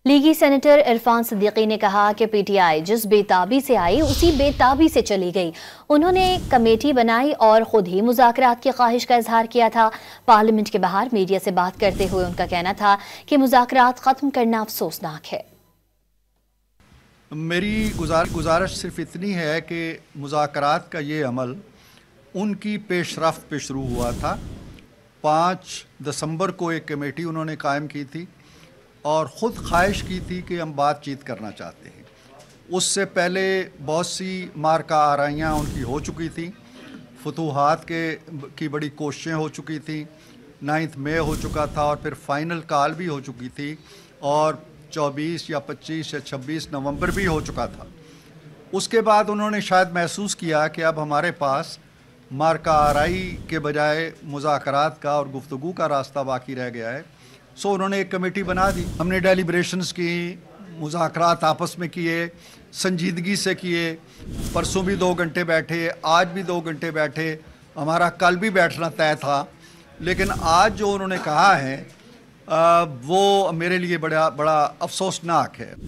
لیگی senator Irfan Siddiqui نے کہا کہ پی ٹی آئی جس بے تابی سے آئی اسی بے تابی سے چلی گئی۔ انہوں نے کمیٹی بنائی اور خود ہی مذاکرات کی خواہش کا اظہار کیا تھا۔ پارلیمنٹ کے باہر میڈیا سے بات کرتے ہوئے ان کا کہنا تھا کہ مذاکرات ختم کرنا افسوسناک ہے۔ میری گزارش صرف اتنی ہے کہ مذاکرات کا یہ عمل ان کی پیش رفت پہ شروع ہوا تھا۔ 5 دسمبر کو ایک کمیٹی انہوں نے قائم کی تھی اور خود خواہش کی تھی کہ ہم بات چیت کرنا چاہتے ہیں۔ اس سے پہلے بہت سی مارکہ آرائیاں ان کی ہو چکی تھیں، فتوحات کی بڑی کوششیں ہو چکی تھیں، 9 مئی ہو چکا تھا اور پھر فائنل کال بھی ہو چکی تھی اور 24 یا 25 یا 26 نومبر بھی ہو چکا تھا۔ اس کے بعد انہوں نے شاید محسوس کیا کہ اب ہمارے پاس مارکہ آرائی کے بجائے مذاکرات کا اور گفتگو کا راستہ باقی رہ گیا ہے، سو انہوں نے ایک کمیٹی بنا دی۔ ہم نے ڈیلیبریشنز کی، مذاکرات آپس میں کیے، سنجیدگی سے کیے، پرسوں بھی 2 گھنٹے بیٹھے، آج بھی 2 گھنٹے بیٹھے، ہمارا کل بھی بیٹھنا طے تھا، لیکن آج جو انہوں نے کہا ہے وہ میرے لیے بڑا افسوسناک ہے۔